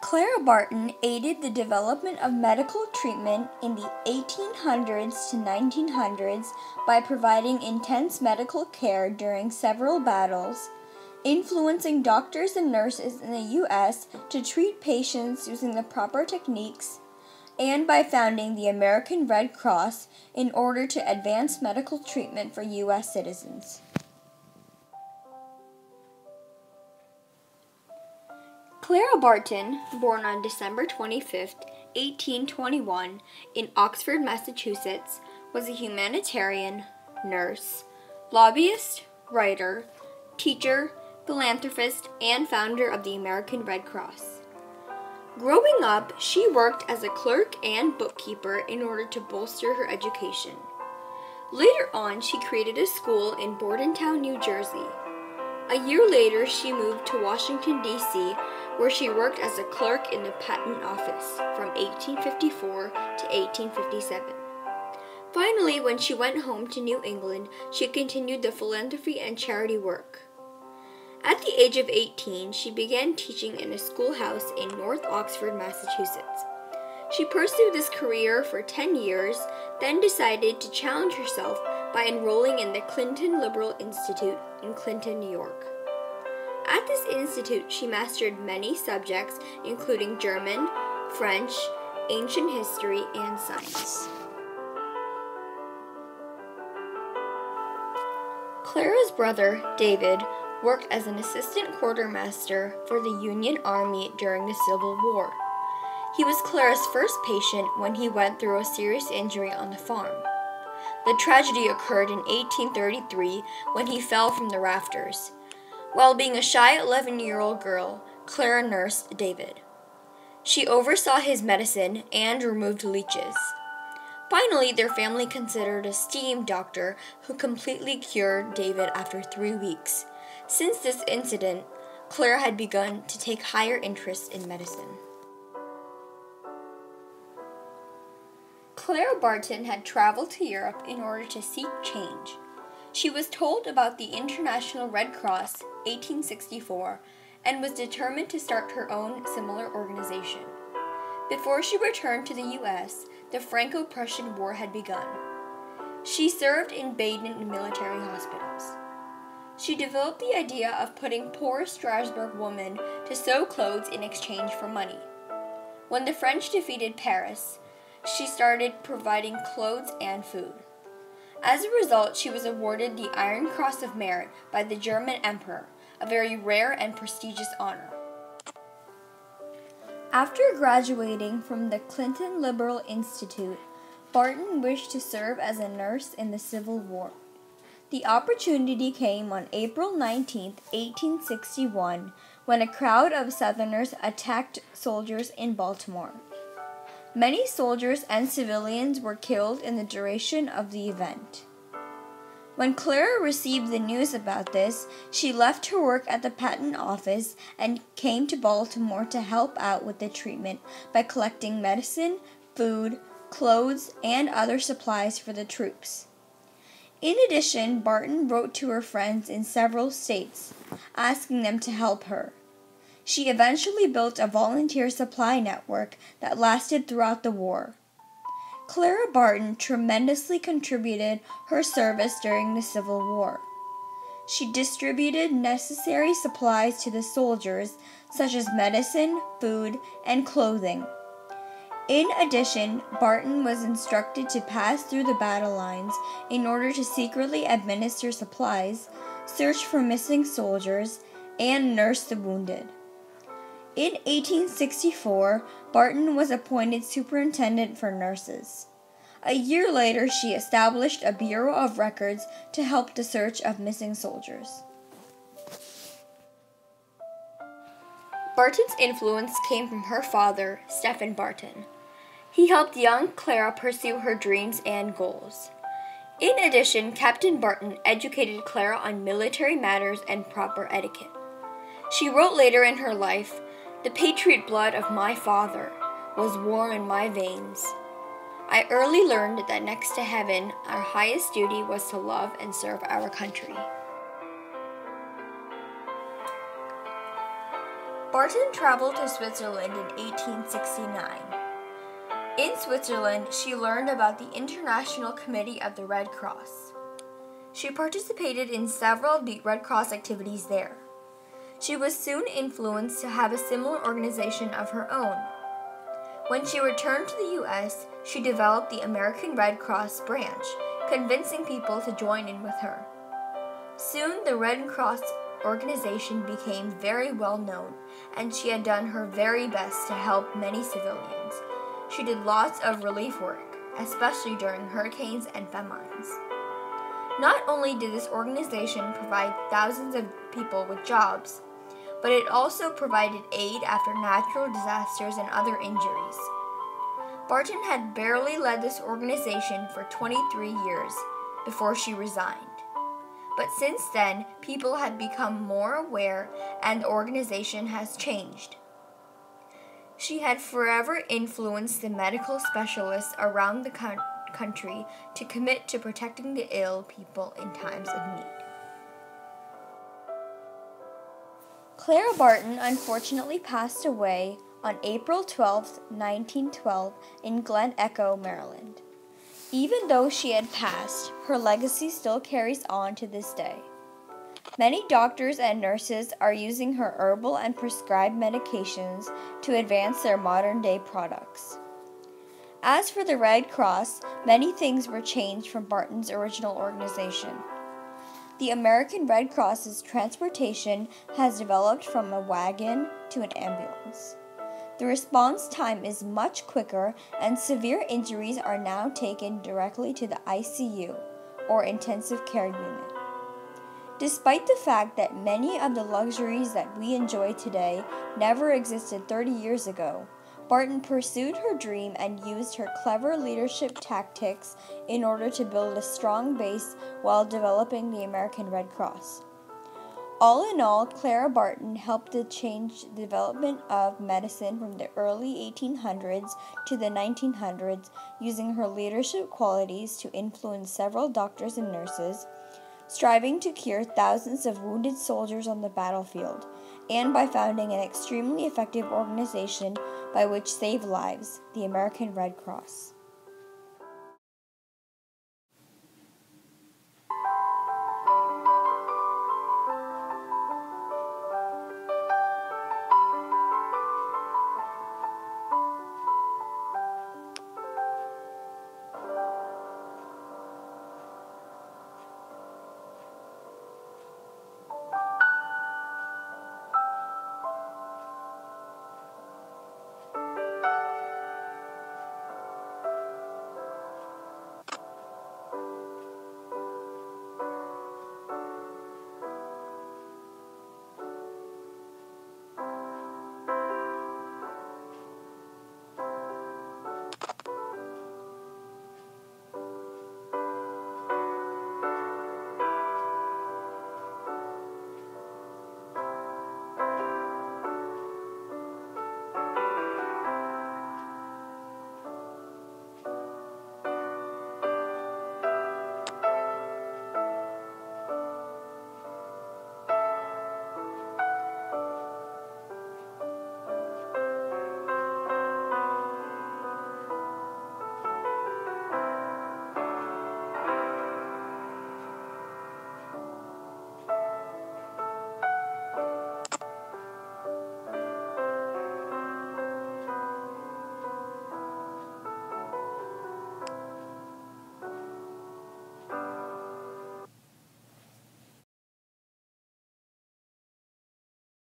Clara Barton aided the development of medical treatment in the 1800s to 1900s by providing intense medical care during several battles, influencing doctors and nurses in the U.S. to treat patients using the proper techniques, and by founding the American Red Cross in order to advance medical treatment for U.S. citizens. Clara Barton, born on December 25, 1821, in Oxford, Massachusetts, was a humanitarian, nurse, lobbyist, writer, teacher, philanthropist, and founder of the American Red Cross. Growing up, she worked as a clerk and bookkeeper in order to bolster her education. Later on, she created a school in Bordentown, New Jersey. A year later, she moved to Washington, D.C., where she worked as a clerk in the patent office from 1854 to 1857. Finally, when she went home to New England, she continued the philanthropy and charity work. At the age of 18, she began teaching in a schoolhouse in North Oxford, Massachusetts. She pursued this career for 10 years, then decided to challenge herself by enrolling in the Clinton Liberal Institute in Clinton, New York. At this institute, she mastered many subjects, including German, French, ancient history, and science. Clara's brother, David, worked as an assistant quartermaster for the Union Army during the Civil War. He was Clara's first patient when he went through a serious injury on the farm. The tragedy occurred in 1833 when he fell from the rafters. While being a shy 11-year-old girl, Clara nursed David. She oversaw his medicine and removed leeches. Finally, their family considered a steam doctor who completely cured David after 3 weeks. Since this incident, Clara had begun to take higher interest in medicine. Clara Barton had traveled to Europe in order to seek change. She was told about the International Red Cross 1864 and was determined to start her own similar organization. Before she returned to the U.S., the Franco-Prussian War had begun. She served in Baden military hospitals. She developed the idea of putting poor Strasbourg women to sew clothes in exchange for money. When the French defeated Paris, she started providing clothes and food. As a result, she was awarded the Iron Cross of Merit by the German Emperor, a very rare and prestigious honor. After graduating from the Clinton Liberal Institute, Barton wished to serve as a nurse in the Civil War. The opportunity came on April 19, 1861, when a crowd of Southerners attacked soldiers in Baltimore. Many soldiers and civilians were killed in the duration of the event. When Clara received the news about this, she left her work at the patent office and came to Baltimore to help out with the treatment by collecting medicine, food, clothes, and other supplies for the troops. In addition, Barton wrote to her friends in several states, asking them to help her. She eventually built a volunteer supply network that lasted throughout the war. Clara Barton tremendously contributed her service during the Civil War. She distributed necessary supplies to the soldiers, such as medicine, food, and clothing. In addition, Barton was instructed to pass through the battle lines in order to secretly administer supplies, search for missing soldiers, and nurse the wounded. In 1864, Barton was appointed superintendent for nurses. A year later, she established a Bureau of Records to help the search of missing soldiers. Barton's influence came from her father, Stephen Barton. He helped young Clara pursue her dreams and goals. In addition, Captain Barton educated Clara on military matters and proper etiquette. She wrote later in her life, "The patriot blood of my father was warm in my veins. I early learned that next to heaven, our highest duty was to love and serve our country." Barton traveled to Switzerland in 1869. In Switzerland, she learned about the International Committee of the Red Cross. She participated in several Red Cross activities there. She was soon influenced to have a similar organization of her own. When she returned to the U.S., she developed the American Red Cross branch, convincing people to join in with her. Soon, the Red Cross organization became very well known, and she had done her very best to help many civilians. She did lots of relief work, especially during hurricanes and famines. Not only did this organization provide thousands of people with jobs, but it also provided aid after natural disasters and other injuries. Barton had barely led this organization for 23 years before she resigned. But since then, people have become more aware and the organization has changed. She had forever influenced the medical specialists around the country to commit to protecting the ill people in times of need. Clara Barton unfortunately passed away on April 12, 1912, in Glen Echo, Maryland. Even though she had passed, her legacy still carries on to this day. Many doctors and nurses are using her herbal and prescribed medications to advance their modern-day products. As for the Red Cross, many things were changed from Barton's original organization. The American Red Cross's transportation has developed from a wagon to an ambulance. The response time is much quicker, and severe injuries are now taken directly to the ICU, or intensive care unit. Despite the fact that many of the luxuries that we enjoy today never existed 30 years ago, Barton pursued her dream and used her clever leadership tactics in order to build a strong base while developing the American Red Cross. All in all, Clara Barton helped to change the development of medicine from the early 1800s to the 1900s, using her leadership qualities to influence several doctors and nurses, striving to cure thousands of wounded soldiers on the battlefield, and by founding an extremely effective organization by which saved lives, the American Red Cross.